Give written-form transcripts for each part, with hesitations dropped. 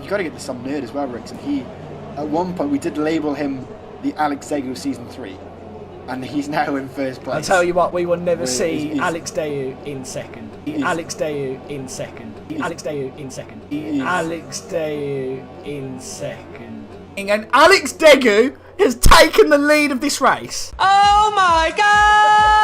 you've got to get this some nerd as well, Ricks. And he, at one point, we did label him the Alex Degu Season 3. And he's now in first place. I'll tell you what, we will never see Alex Degu in second. Alex Degu in second. Alex Degu in second. Alex Degu in second. And Alex Degu has taken the lead of this race. Oh my God!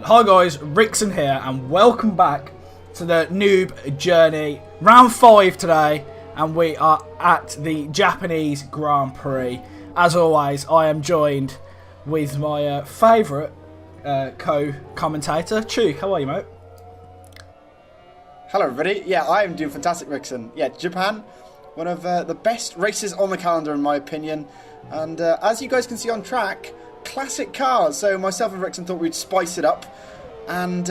Hi guys, Rickson here and welcome back to the Noob Journey. Round 5 today and we are at the Japanese Grand Prix. As always, I am joined with my favourite co-commentator, Chuk. How are you, mate? Hello everybody. Yeah, I am doing fantastic, Rickson. Yeah, Japan, one of the best races on the calendar in my opinion. And as you guys can see on track, classic cars. So myself and Rickson thought we'd spice it up and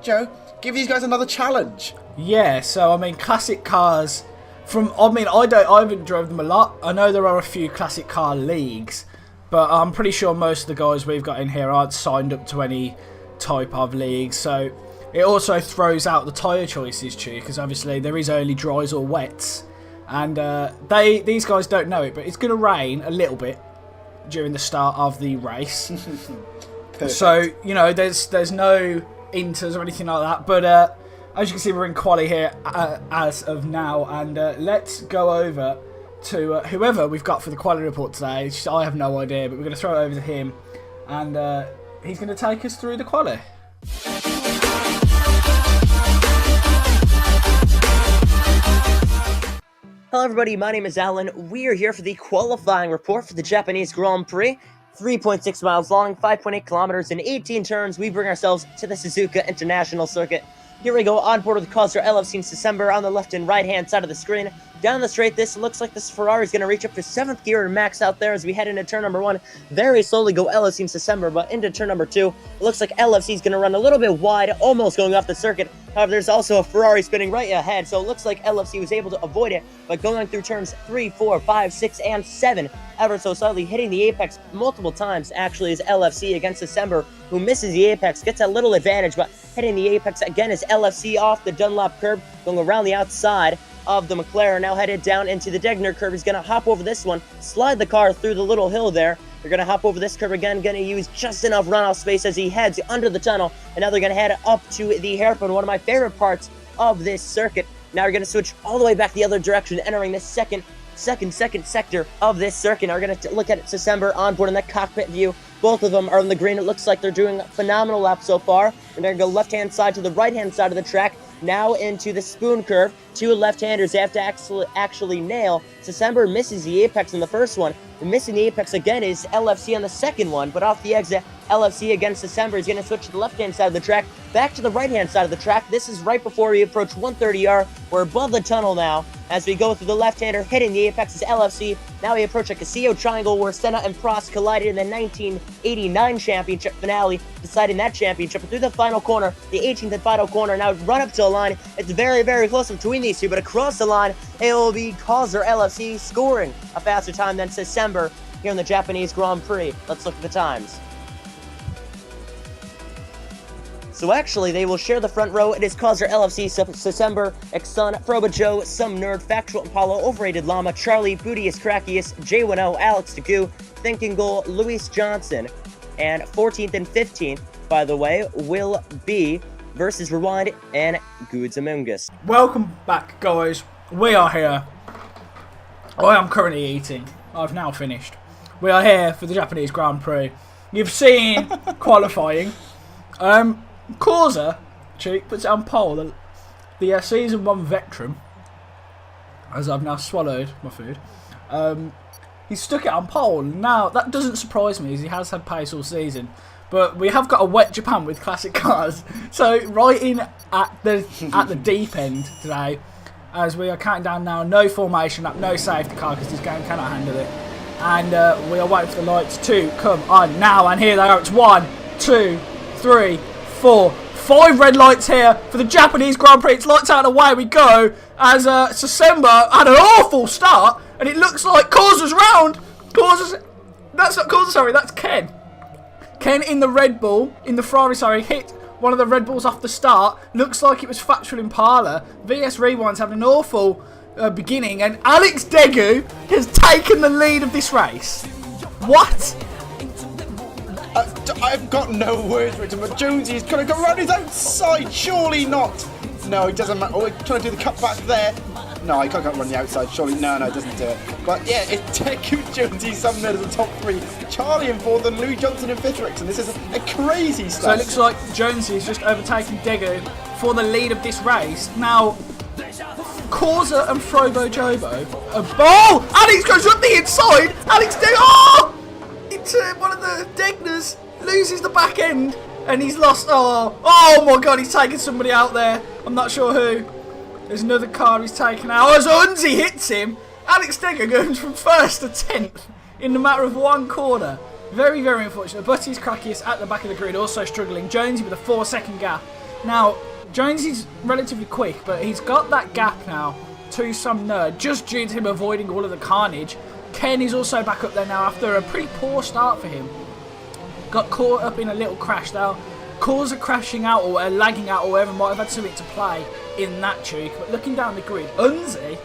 Joe, give these guys another challenge. Yeah, so I mean classic cars from I haven't drove them a lot. I know there are a few classic car leagues, but I'm pretty sure most of the guys we've got in here aren't signed up to any type of league. So it also throws out the tyre choices too, because obviously there is only dries or wets. And these guys don't know it, but it's going to rain a little bit during the start of the race. So, you know, there's no inters or anything like that. But as you can see, we're in quali here as of now. And let's go over to whoever we've got for the quali report today. I have no idea, but we're going to throw it over to him. And he's going to take us through the quali. Hello everybody, my name is Alan. We are here for the qualifying report for the Japanese Grand Prix. 3.6 miles long, 5.8 kilometers, and 18 turns. We bring ourselves to the Suzuka International Circuit. Here we go, on board with the Cosworth LFC in December on the left and right hand side of the screen. Down the straight, this looks like this Ferrari is going to reach up to 7th gear and max out there as we head into turn number 1. Very slowly go LFC in December, but into turn number 2, it looks like LFC is going to run a little bit wide, almost going off the circuit. However, there's also a Ferrari spinning right ahead, so it looks like LFC was able to avoid it by going through turns 3, 4, 5, 6, and 7, ever so slightly, hitting the apex multiple times. Actually, is LFC against December, who misses the apex, gets a little advantage, but hitting the apex again is LFC off the Dunlop curb, going around the outside of the McLaren, now headed down into the Degner curve. He's going to hop over this one, slide the car through the little hill there. They're going to hop over this curve again, going to use just enough runoff space as he heads under the tunnel, and now they're going to head up to the hairpin, one of my favorite parts of this circuit. Now we're going to switch all the way back the other direction, entering this second sector of this circuit. Now we're going to look at December on board in the cockpit view. Both of them are on the green. It looks like they're doing a phenomenal lap so far. We're going to go left-hand side to the right-hand side of the track, now into the spoon curve. Two left-handers have to actually nail. December misses the apex in the first one. The missing the apex again is LFC on the second one, but off the exit, LFC against December is going to switch to the left-hand side of the track, back to the right-hand side of the track. This is right before we approach 130R. We're above the tunnel now. As we go through the left-hander, hitting the apex is LFC. Now we approach a Castillo triangle where Senna and Prost collided in the 1989 championship finale, deciding that championship. Through the final corner, the 18th and final corner, now run up to the line. It's very, very close between these two, but across the line, it will be Cosworth LFC scoring a faster time than December here in the Japanese Grand Prix. Let's look at the times. So actually, they will share the front row. It is Cosworth LFC, December, Exxon, Proba Joe, Some Nerd, Factual Impala, Overrated Llama, Charlie, Bootius Crackius, J10, Alex Degu, Thinking Goal, Luis Johnson, and 14th and 15th, by the way, will be versus Rewind and Goods Among Us. Welcome back, guys. We are here. I am currently eating. I've now finished. We are here for the Japanese Grand Prix. You've seen qualifying. Causa, Cheek, puts it on pole. The Season 1 veteran, as I've now swallowed my food, he's stuck it on pole. Now, that doesn't surprise me, as he has had pace all season. But we have got a wet Japan with classic cars. So, right in at the deep end today. as we are counting down now. No formation lap, no safety car because this game cannot handle it. And we are waiting for the lights to come on now. And here they are. It's 1, 2, 3, 4, 5 red lights here for the Japanese Grand Prix. It's lights out and away we go as Sasemba had an awful start. And it looks like Causa's round. That's not Causa, sorry, that's Ken. Ken in the Red Bull, in the Ferrari, sorry, hit one of the Red Bulls off the start. Looks like it was Factual Impala. VS Rewind's having an awful beginning. And Alex Degu has taken the lead of this race. What? I've got no words for it, but Jonesy's going to go around his outside. Surely not. No, it doesn't matter. Oh, he's trying to do the cut back there. No, he can't go around the outside. Surely, no, it doesn't do it. But yeah, it's Degu, Jonesy, Sumner as the top 3. Charlie in 4th and Louis Johnson in 5th, Rickson. This is a crazy So start. it looks like Jonesy's just overtaken Degu for the lead of this race. Now, Causa and Frobo Jobo. Oh! Alex goes up the inside. Alex Degu. Oh! Into one of the Degners. Loses the back end. And he's lost. Oh my god, he's taken somebody out there. I'm not sure who. There's another car he's taken out. As Unzi hits him, Alex Degu goes from 1st to 10th in the matter of 1 corner. Very, very unfortunate. Butty's crackiest at the back of the grid, also struggling. Jonesy with a 4-second gap. Now, Jonesy's relatively quick, but he's got that gap now to some nerd, just due to him avoiding all of the carnage. Ken is also back up there now after a pretty poor start for him. Got caught up in a little crash now. Causa crashing out or lagging out or whatever might have had something to play in that cheek. But looking down the grid, Unzi,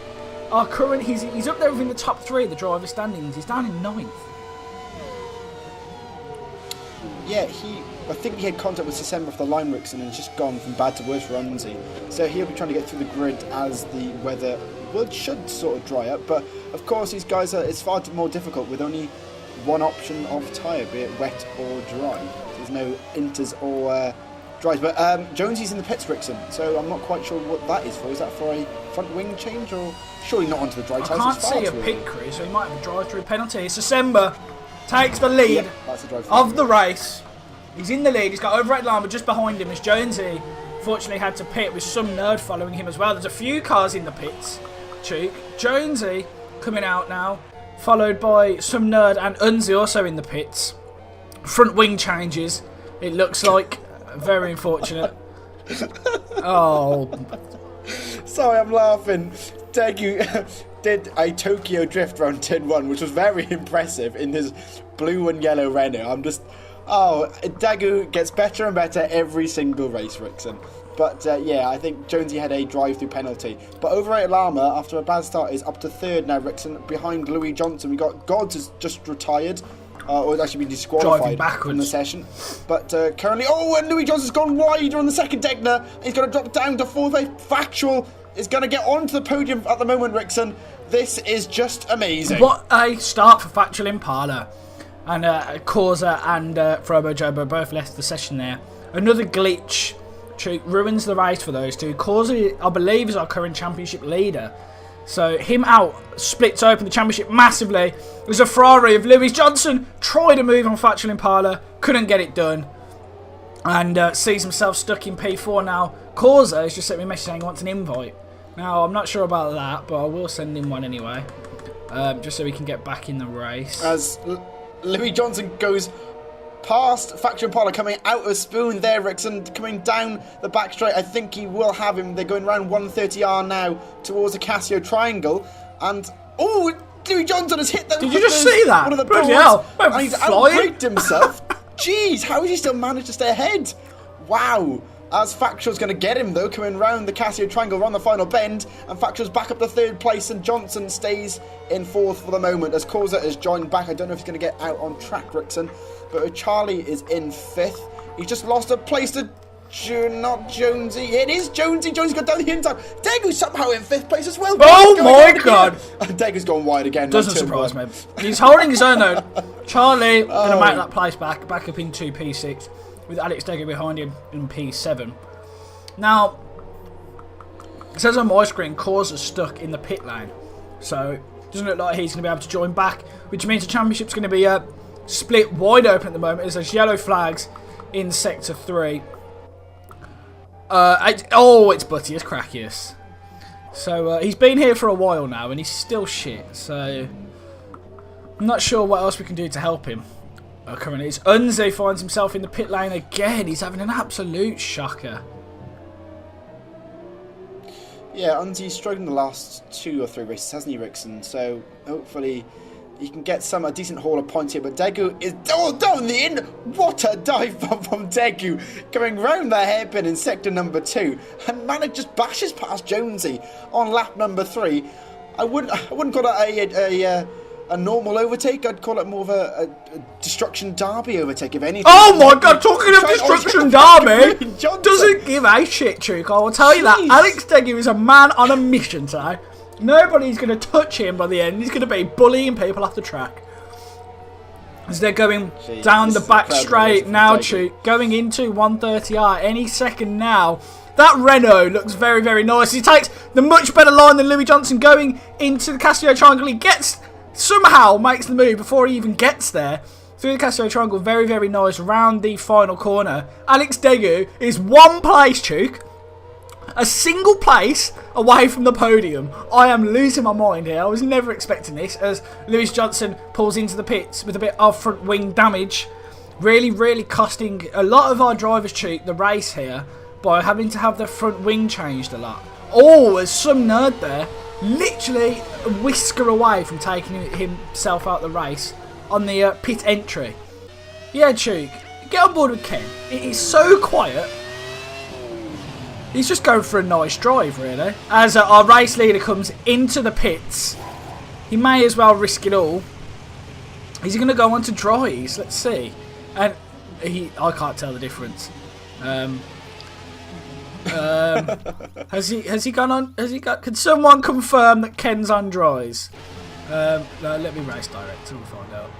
our current, he's up there within the top 3 of the driver standings. He's down in 9th. Yeah, I think he had contact with Sasemba off the line, Rickson, and it's just gone from bad to worse for Unzi. So he'll be trying to get through the grid as the weather should sort of dry up. But of course, these guys it's far more difficult with only one option of tyre, be it wet or dry. There's no inters or dries. But Jonesy's in the pits, Rickson, so I'm not quite sure what that is for. Is that for a front wing change or surely not onto the dry tyres? I can't see a pit crew, so he might have a drive-through penalty. Sasemba takes the lead of the race. He's in the lead. He's got overrated line, but just behind him is Jonesy. Fortunately, had to pit with some nerd following him as well. There's a few cars in the pits. Jonesy coming out now, followed by some nerd and Unzi also in the pits. Front wing changes. It looks like very unfortunate. Oh, sorry, I'm laughing. Degu did a Tokyo drift round turn 1, which was very impressive in his blue and yellow Renault. Degu gets better and better every single race, Rickson. But yeah, I think Jonesy had a drive-through penalty. But overrated Llama, after a bad start, is up to 3rd now, Rickson, behind Louis Johnson. We got Gods has just retired, or has actually been disqualified from the session. But currently, and Louis Johnson's gone wider on the second Degner. He's going to drop down to 4th. Factual is going to get onto the podium at the moment, Rickson. This is just amazing. What a start for Factual Impala. And Causa and Frobo Jobo both left the session there. Another glitch ruins the race for those two. Causa, I believe, is our current championship leader. So him out splits open the championship massively. There's a Ferrari of Louis Johnson. Tried to move on Factual Impala. Couldn't get it done. And sees himself stuck in P4 now. Causa has just sent me a message saying he wants an invite. Now, I'm not sure about that, but I will send him one anyway. Just so we can get back in the race. As Louis Johnson goes past Factory Impala, coming out of Spoon there, Rickson, coming down the back straight. I think he will have him. They're going around 130R now towards the Casio Triangle. And, Louis Johnson has hit them. Did you just see that? One of the Bloody hell. And he's outbraked himself. Jeez, how has he still managed to stay ahead? Wow. As Factual's going to get him, though, coming round the Casio Triangle on the final bend. And Factual's back up to 3rd place, and Johnson stays in 4th for the moment as Causa has joined back. I don't know if he's going to get out on track, Rickson. But Charlie is in 5th. He's just lost a place to not Jonesy. It is Jonesy. Jonesy's got down the inside. Degu's somehow in 5th place as well. Oh my god. Degu's gone wide again. Doesn't surprise me. He's holding his own though. Charlie going to make that place back up into P6. With Alex Degu behind him in P7. Now, it says on my screen, Causa's stuck in the pit lane. So, it doesn't look like he's going to be able to join back. Which means the championship's going to be split wide open at the moment. As there's yellow flags in Sector 3. It's Butty, it's Crackius. So he's been here for a while now and he's still shit. So I'm not sure what else we can do to help him. Currently, it's Unze finds himself in the pit lane again. He's having an absolute shocker. Yeah, Unze's struggling the last 2 or 3 races, hasn't he, Rickson? So hopefully he can get a decent haul of points here. But Degu is down the end. What a dive bomb from Degu, going round the hairpin in sector number 2, and Manic just bashes past Jonesy on lap number 3. I wouldn't call it a normal overtake. I'd call it more of a destruction derby overtake, if anything. Oh my god, talking of destruction derby, doesn't give a shit, Chuke. I will tell you that. Alex Degu is a man on a mission today. Nobody's going to touch him by the end. He's going to be bullying people off the track. As they're going down the back straight now, Chuke, going into 130R any second now. That Renault looks very, very nice. He takes the much better line than Louis Johnson going into the Castillo Triangle. He somehow makes the move before he even gets there. Through the Castillo Triangle, very, very nice. Round the final corner. Alex Degu is one place, Chuke. A single place away from the podium. I am losing my mind here. I was never expecting this as Louis Johnson pulls into the pits with a bit of front wing damage. Really, really costing a lot of our drivers, Chuke, the race here by having to have their front wing changed a lot. Oh, there's some nerd there. Literally a whisker away from taking himself out the race on the pit entry. Yeah, Chuke, get on board with Ken. It is so quiet. He's just going for a nice drive, really. As our race leader comes into the pits, he may as well risk it all. Is he going to go on to dries? Let's see. And I can't tell the difference. Has he gone on? Can someone confirm that Ken's on dries? No, let me race direct and we'll find out.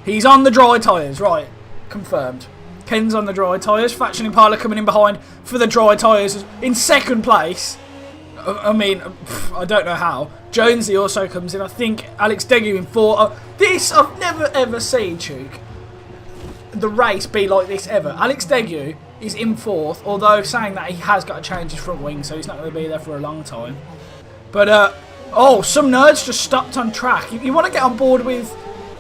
He's on the dry tyres, right? Confirmed. Ken's on the dry tyres. Faction Impala coming in behind for the dry tyres in second place. I mean, I don't know how. Jonesy also comes in. I think Alex Degu in 4th. This I've never ever seen, Chuke. The race be like this ever. Alex Degu is in 4th, although saying that he has got to change his front wing, so he's not going to be there for a long time. But, oh, some nerds just stopped on track. You want to get on board with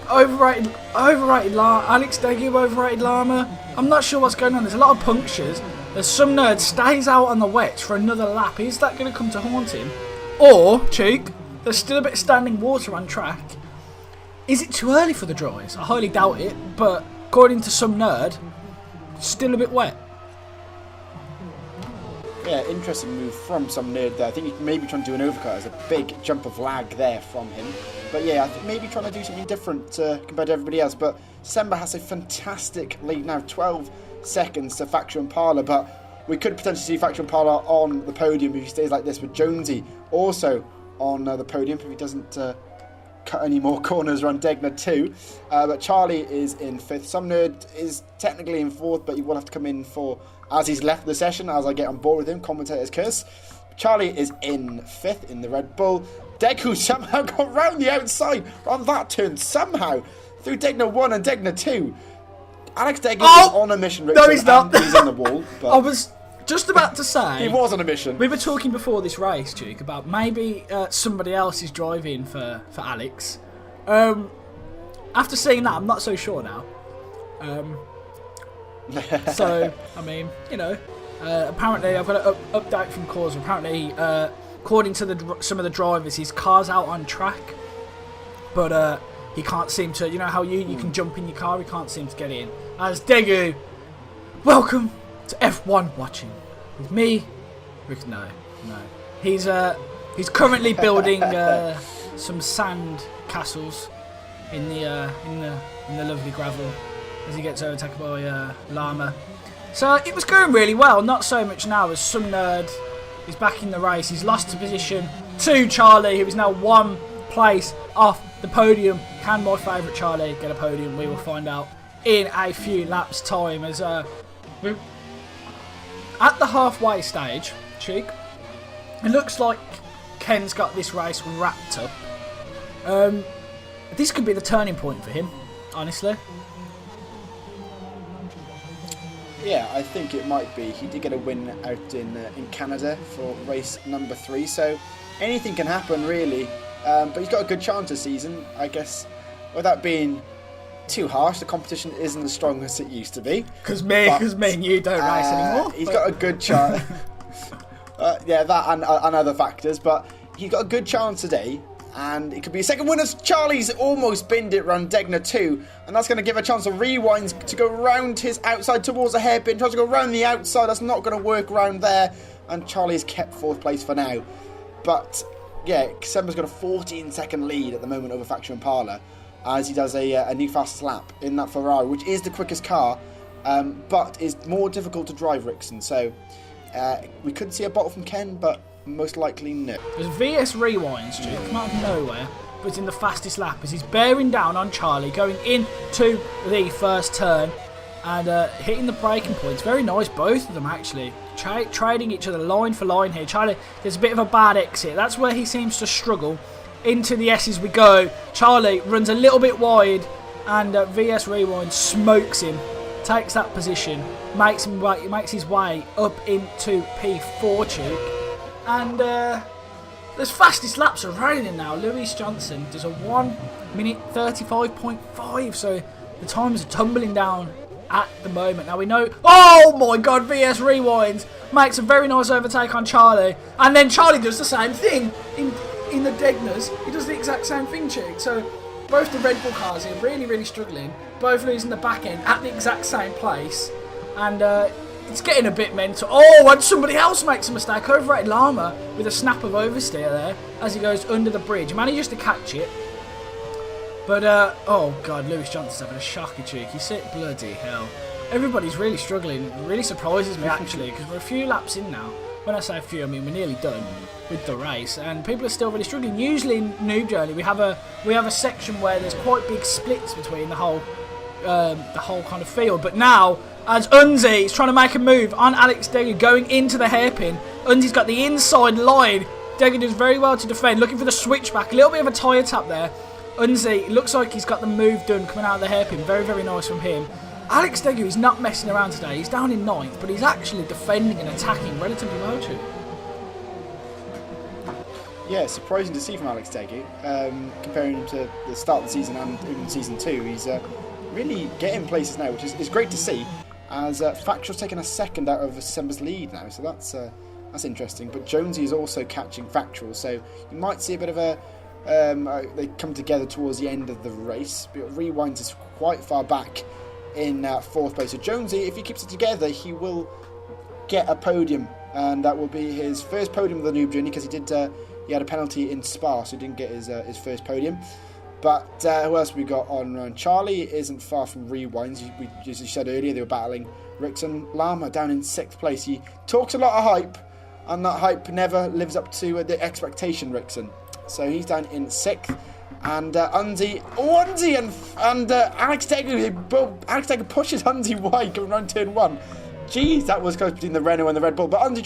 overrated Alex Degu, overrated Llama? I'm not sure what's going on. There's a lot of punctures. There's some nerd stays out on the wets for another lap. Is that going to come to haunt him? Or, Chuke, there's still a bit of standing water on track. Is it too early for the dries? I highly doubt it, but according to some nerd, still a bit wet. Yeah, interesting move from some nerd there. I think he may be trying to do an overcut. There's a big jump of lag there from him. But yeah, I think maybe trying to do something different compared to everybody else. But Semba has a fantastic lead now, 12 seconds to Faction Impala. But we could potentially see Faction Impala on the podium if he stays like this, with Jonesy also on the podium if he doesn't cut any more corners around Degner too. But Charlie is in 5th. Some nerd is technically in 4th, but he will have to come in for as he's left the session, as I get on board with him, commentator's curse. Charlie is in 5th in the Red Bull. Degu somehow got round the outside on that turn, somehow, through Degner 1 and Degner 2. Alex Degu is on a mission, Richard. No, he's not. He's in the wall. But I was just about to say... he was on a mission. We were talking before this race, Duke, about maybe somebody else is driving for Alex. After seeing that, I'm not so sure now. So, I mean, you know, apparently I've got an update from Cause. Apparently, according to some of the drivers, his car's out on track, but he can't seem to, you know how you can jump in your car, he can't seem to get in. As Degu, welcome to F1 watching with me. No. He's currently building some sand castles in the lovely gravel as he gets overtaken by Llama. So it was going really well, not so much now as some nerd is back in the race. He's lost to position to Charlie, who is now 1 place off the podium. Can my favourite Charlie get a podium? We will find out in a few laps' time. As we're at the halfway stage, Cheek, it looks like Ken's got this race wrapped up. This could be the turning point for him, honestly. Yeah, I think it might be. He did get a win out in Canada for race number 3, so anything can happen really. But he's got a good chance this season, I guess, without being too harsh. The competition isn't as strong as it used to be. Because me and you don't race anymore. He's got a good chance. Yeah, that and other factors, but he's got a good chance today. And it could be a second win as Charlie's almost binned it around Degner too. And that's going to give a chance of Rewinds to go round his outside towards the hairpin. Tries to go round the outside. That's not going to work around there. And Charlie's kept 4th place for now. But yeah, Semba's got a 14-second lead at the moment over Factory Impala as he does a new fastest lap in that Ferrari, which is the quickest car, but is more difficult to drive, Rickson. So we could see a bottle from Ken, but most likely no. There's VS Rewinds, Stu, come out of nowhere, but it's in the fastest lap as he's bearing down on Charlie, going into the first turn and hitting the braking points. Very nice, both of them actually. Trading each other line for line here. Charlie, there's a bit of a bad exit. That's where he seems to struggle. Into the S's we go. Charlie runs a little bit wide and VS Rewind smokes him. Takes that position. Makes his way up into P4, Chuke. And there's fastest laps are running now. Lewis Johnson does a 1 minute 35.5. So the times are tumbling down at the moment. Now we know. Oh my God! VS Rewinds makes a very nice overtake on Charlie, and then Charlie does the same thing in the Degners. He does the exact same thing, Chick. So both the Red Bull cars here really struggling. Both losing the back end at the exact same place, and it's getting a bit mental. Oh, and somebody else makes a mistake. Overrated Llama with a snap of oversteer there as he goes under the bridge. He manages to catch it. But, oh God, Lewis Johnson's having a shocker, Cheek. He said, bloody hell. Everybody's really struggling. It really surprises me, actually, because we're a few laps in now. When I say a few, I mean we're nearly done with the race, and people are still really struggling. Usually in Noob Journey, we have a section where there's quite big splits between the whole kind of field. But now, as Unzi is trying to make a move on Alex Degu, going into the hairpin, Unzi's got the inside line. Degu does very well to defend, looking for the switchback. A little bit of a tyre tap there. Unzi, looks like he's got the move done coming out of the hairpin. Very nice from him. Alex Degu is not messing around today. He's down in 9th, but he's actually defending and attacking relatively well too. Yeah, surprising to see from Alex Degu. Comparing him to the start of the season and even Season 2, he's really getting places now, which is great to see, as Factual's taking a second out of Semba's lead now, so that's interesting. But Jonesy is also catching Factual, so you might see a bit of a they come together towards the end of the race. But Rewinds is quite far back in 4th place. So Jonesy, if he keeps it together, he will get a podium, and that will be his first podium of the Noob Journey, because he had a penalty in Spa, so he didn't get his first podium. But who else we got on? Charlie isn't far from Rewinds. As you said earlier, they were battling Rickson. Llama down in 6th place. He talks a lot of hype, and that hype never lives up to the expectation, Rickson. So he's down in 6th. And Unzi and Alex Degu. Alex Degu pushes Unzi wide going around turn 1. Jeez, that was close between the Renault and the Red Bull. But Unzi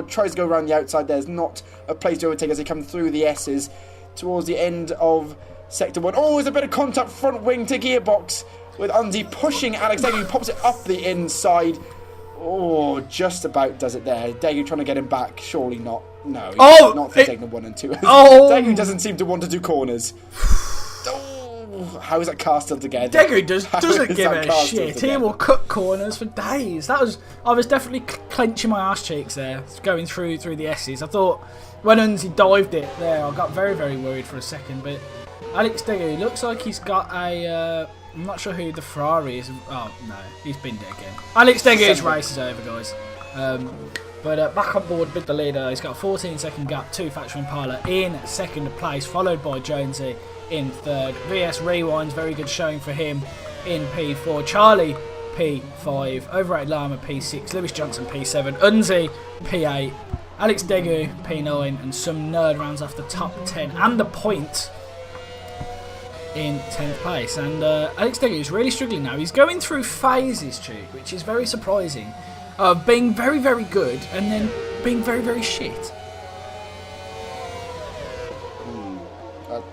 tries to go around the outside. There's not a place to overtake as they come through the S's towards the end of Sector 1. Oh, there's a bit of contact front wing to gearbox with Unzi pushing Alex Degu, who pops it up the inside. Oh, just about does it there. Degu trying to get him back. Surely not. No, not for taking 1 and 2. Degu doesn't seem to want to do corners. Oh, how is that car still together? Degu doesn't give a shit. He will cut corners for days. I was definitely clenching my arse cheeks there, going through the S's. I thought when Unzi dived it there, I got very worried for a second. But Alex Degu looks like he's got a. I'm not sure who the Ferrari is. Oh no, he's binned it again. Alex Degu's race is over, guys. But back on board with the leader. He's got a 14-second gap to Factory Impala in 2nd place, followed by Jonesy in 3rd. VS Rewinds, very good showing for him in P4. Charlie, P5. Overrated Llama, P6. Lewis Johnson, P7. Unzi, P8. Alex Degu, P9. And some nerd rounds off the top 10 and the point in 10th place. And Alex Degu is really struggling now. He's going through phases, which is very surprising. Of being very good and then being very shit.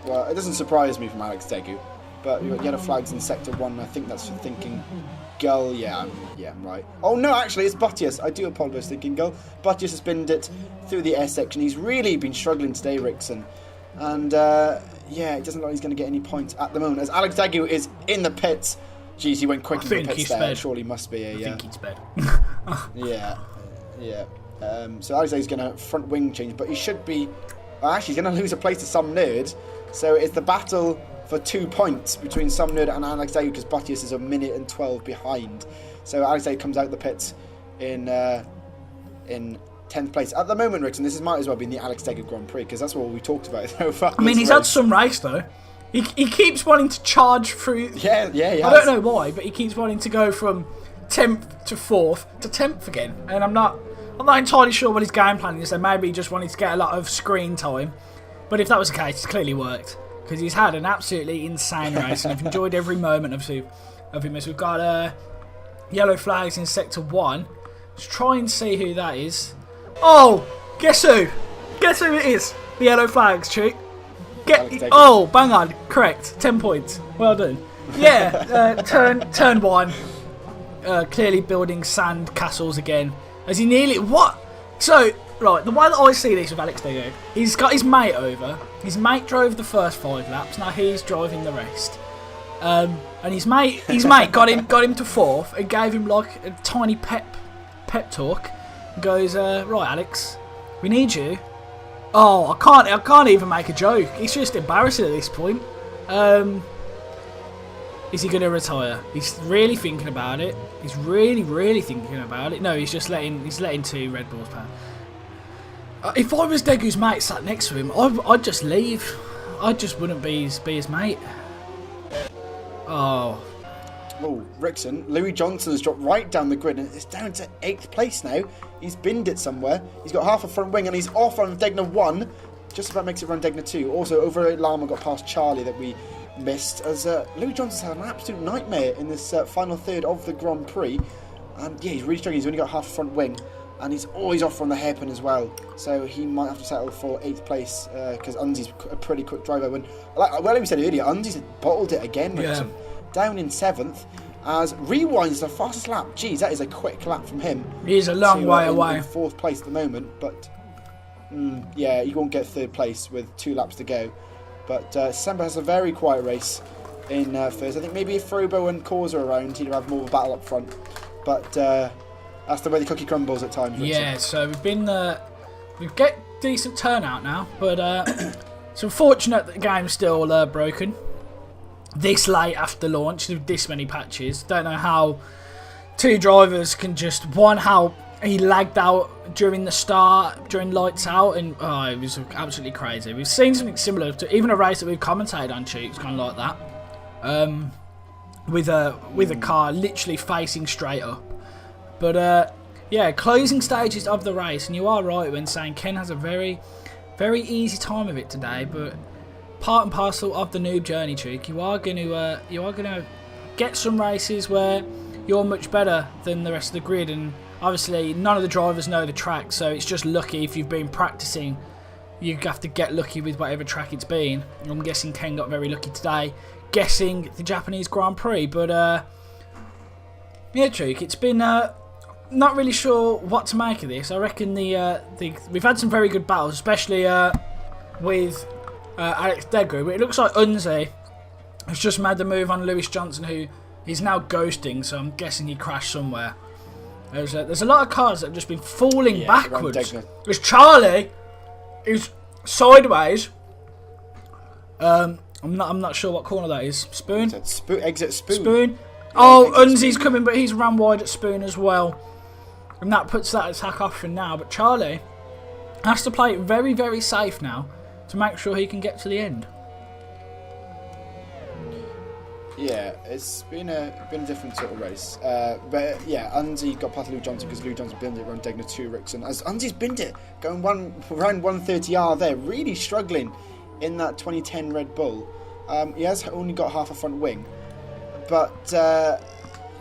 Well, it doesn't surprise me from Alex Degu. but you've got yellow flags in sector 1. I think that's for thinking Gull. Yeah, I'm right. Oh no, actually it's Buttius. I do apologise, thinking Gull. Buttius has binned it through the S section. He's really been struggling today, Rickson. And yeah, it doesn't look like he's going to get any points at the moment, as Alex Degu is in the pits. Jeez, he went quick into the pits there. Sped. Surely must be a... I think he's sped. Yeah. So Alex Degu's going to front wing change, but he should be... Well, actually, he's going to lose a place to some nerd. So it's the battle for 2 points between some nerd and Alex Degu, because Buttius is a minute and 12 behind. So Alex Degu comes out the pits in 10th place. At the moment, Rickson, this might as well be the Alex Degu Grand Prix, because that's what we talked about so far. I mean, he's had some race, though. He keeps wanting to charge through... Yeah, he has. I don't know why, but he keeps wanting to go from 10th to 4th to 10th again. And I'm not entirely sure what his game plan is. So maybe he just wanted to get a lot of screen time. But if that was the case, it's clearly worked. Because he's had an absolutely insane race, and I've enjoyed every moment of him. As we've got yellow flags in sector 1. Let's try and see who that is. Oh, guess who? Guess who it is? The yellow flags, Chick. Oh, bang on, correct. 10 points. Well done. Yeah, turn 1. Clearly building sand castles again. As he nearly... What? So, right, the way that I see this with Alex Degu, he's got his mate over. His mate drove the first 5 laps. Now he's driving the rest. And his mate got him to 4th and gave him like a tiny pep talk. Goes, right, Alex, we need you. Oh, I can't even make a joke. It's just embarrassing at this point. Is he going to retire? He's really thinking about it. He's really thinking about it. No, he's letting 2 Red Bulls pass. If I was Degu's mate sat next to him, I'd just leave. I just wouldn't be his mate. Oh, Rickson, Louis Johnson has dropped right down the grid and it's down to 8th place now. He's binned it somewhere. He's got half a front wing and he's off on Degna 1. Just about makes it run Degna 2. Also, over Lama got past Charlie that we missed, as Louis Johnson's had an absolute nightmare in this final third of the Grand Prix. And yeah, he's really struggling. He's only got half a front wing and he's always off on the hairpin as well. So he might have to settle for 8th place because Unzi's a pretty quick driver. Like we said earlier, Unzi's bottled it again, Rickson. Yeah. Down in 7th, as Rewind's the fastest lap. Jeez, that is a quick lap from him. He's a long way away. In 4th place at the moment, but yeah, he won't get 3rd place with 2 laps to go. But Semba has a very quiet race in 1st. I think maybe if Frobo and Cause are around, he'd have more of a battle up front. But that's the way the cookie crumbles at times. Rickson. Yeah, so we've got decent turnout now, but it's unfortunate that the game's still broken. This late after launch with this many patches. Don't know how 2 drivers can just... One, how he lagged out during the start, during lights out, and it was absolutely crazy. We've seen something similar to even a race that we've commentated on, Cheeks, kind of like that. With a car literally facing straight up. But yeah, closing stages of the race, and you are right when saying Ken has a very, very easy time of it today, but part and parcel of the noob journey, Cheek. You are going to get some races where you're much better than the rest of the grid, and obviously none of the drivers know the track, so it's just lucky if you've been practicing. You have to get lucky with whatever track it's been. I'm guessing Ken got very lucky today, guessing the Japanese Grand Prix. But yeah, Cheek, it's been not really sure what to make of this. I reckon we've had some very good battles, especially with Alex Degu, but it looks like Unzi has just made the move on Lewis Johnson, who is now ghosting, so I'm guessing he crashed somewhere. There's a lot of cars that have just been falling backwards. There's Charlie, who's sideways. I'm not sure what corner that is. Spoon? Exit Spoon. Spoon. Oh, Unzi's coming, but he's ran wide at Spoon as well. And that puts that attack off for now. But Charlie has to play it very, very safe now to make sure he can get to the end. Yeah, it's been a different sort of race. But yeah, Unzi got past Lou Johnson because Lou Johnson binned it around Degna 2 Rickson. As Unzi's binned it, going around 130R there, really struggling in that 2010 Red Bull. He has only got half a front wing. But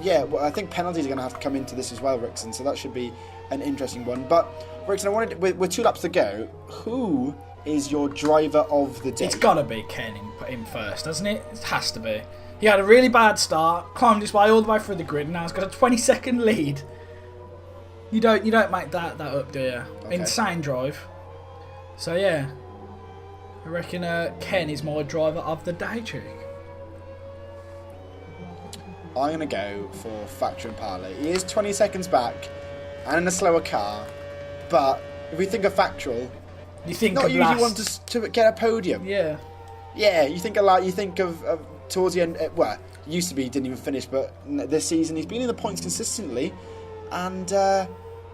yeah, well, I think penalties are going to have to come into this as well, Rickson, so that should be an interesting one. But Rickson, with 2 laps to go, who is your driver of the day? It's got to be Ken in first, hasn't it? It has to be. He had a really bad start, climbed his way all the way through the grid, and now he's got a 20-second lead. You don't make that up, do you? Okay. Insane drive. So yeah, I reckon Ken is my driver of the day, Chick. I'm going to go for Factor Impala. He is 20 seconds back and in a slower car, but if we think of Factual, You think not of usually last... want to get a podium. Yeah. Yeah, you think a lot. You think of towards the end. Well, used to be he didn't even finish, but this season he's been in the points consistently, and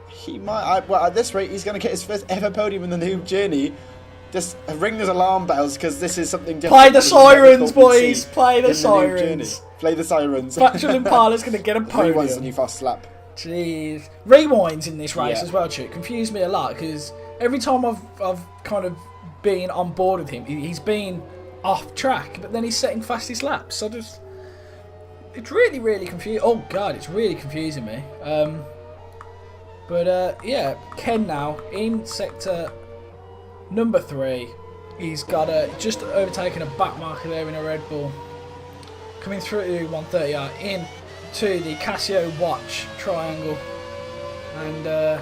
he might. Well, at this rate, he's going to get his first ever podium in the Noob Journey. Just ring those alarm bells because this is something different. Play the sirens, boys! Play the sirens! Play the sirens. Factual Impala's going to get a podium. Rewind's the new fast slap. Jeez. Rewinds in this race Yeah. as well, Chick. Confused me a lot because every time I've kind of been on board with him, he's been off track, but then he's setting fastest laps. So it's really, really confusing. Oh God, it's really confusing me. Yeah, Ken now in sector number 3. He's got just overtaken a back marker there in a Red Bull. Coming through 130 into the Casio watch triangle. And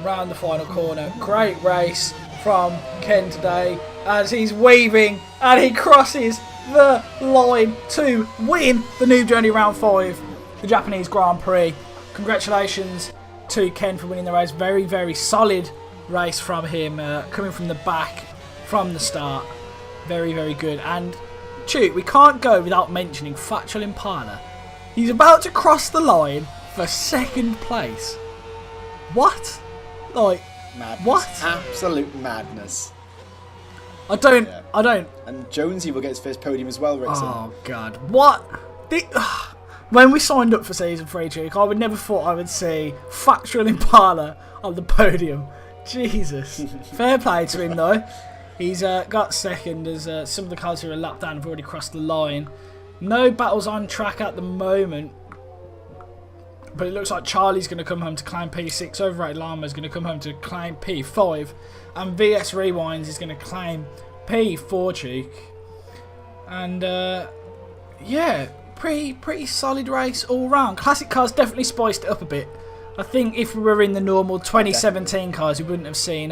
round the final corner. Great race from Ken today as he's weaving and he crosses the line to win the Noob Journey Round 5, the Japanese Grand Prix. Congratulations to Ken for winning the race. Very, very solid race from him, coming from the back from the start. Very, very good. And Chute, we can't go without mentioning Factual Impala. He's about to cross the line for 2nd place. What? Like, Madness. what? Absolute madness. I don't. And Jonesy will get his first podium as well, Rickson. Oh God, what? When we signed up for season 3, Duke, I would never thought I would see Factual Impala on the podium. Jesus, fair play to him though. He's got 2nd as some of the cars who are lapped down have already crossed the line. No battles on track at the moment, but it looks like Charlie's going to come home to claim P6. Overrated Llama is going to come home to claim P5, and VS Rewinds is going to claim P4, Cheek. And yeah, pretty solid race all round. Classic cars definitely spiced it up a bit. I think if we were in the normal 2017 cars, we wouldn't have seen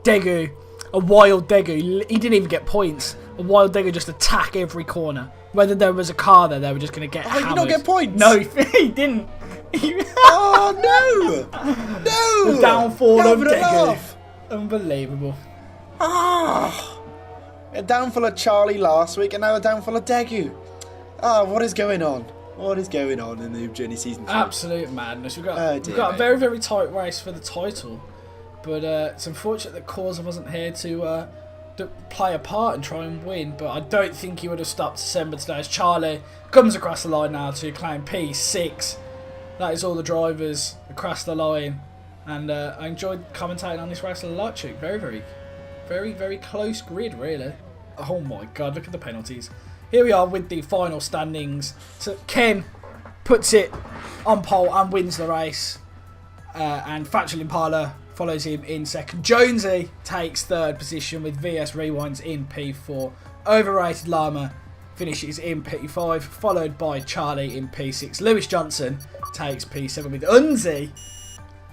Degu, a wild Degu. He didn't even get points. A wild Degu just attack every corner. Whether there was a car there, they were just going to get hammered. He did not get points? No, he didn't. Oh, no! No! The downfall of Having a Degu. laugh. Unbelievable. Ah! A downfall of Charlie last week and now a downfall of Degu. Ah, what is going on? What is going on in the Noob Journey Season 3? Absolute madness. We've got dear a very, very tight race for the title. But it's unfortunate that Causa wasn't here to play a part and try and win. But I don't think he would have stopped December today as Charlie comes across the line now to claim P6. That is all the drivers across the line. And I enjoyed commentating on this race a lot, Chick. Very, very, very, very close grid, really. Oh my God, look at the penalties. Here we are with the final standings. So Ken puts it on pole and wins the race. And Factual Impala follows him in 2nd. Jonesy takes 3rd position with VS Rewinds in P4. Overrated Llama finishes in P5, followed by Charlie in P6. Lewis Johnson takes P7 with Unzi.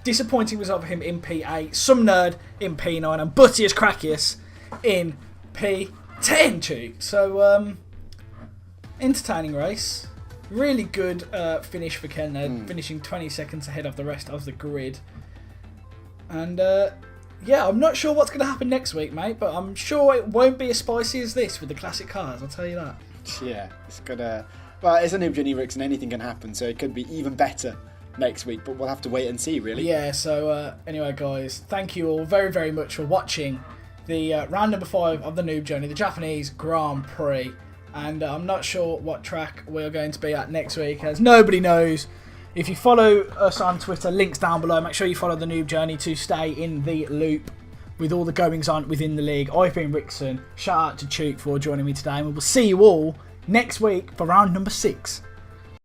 Disappointing result for him in P8. Some Nerd in P9 and Buttius Crackius in P10. Cheek. So, entertaining race. Really good finish for Ken there, finishing 20 seconds ahead of the rest of the grid. And yeah, I'm not sure what's going to happen next week, mate, but I'm sure it won't be as spicy as this with the classic cars, I'll tell you that. Yeah, it's gonna. Well, it's a Noob Journey, Ricks, and anything can happen, so it could be even better next week, but we'll have to wait and see, really. Yeah, so anyway, guys, thank you all very, very much for watching the round number 5 of the Noob Journey, the Japanese Grand Prix. And I'm not sure what track we're going to be at next week, as nobody knows. If you follow us on Twitter, links down below. Make sure you follow the Noob Journey to stay in the loop with all the goings on within the league. I've been Rickson. Shout out to Chuke for joining me today, and we will see you all next week for round number 6.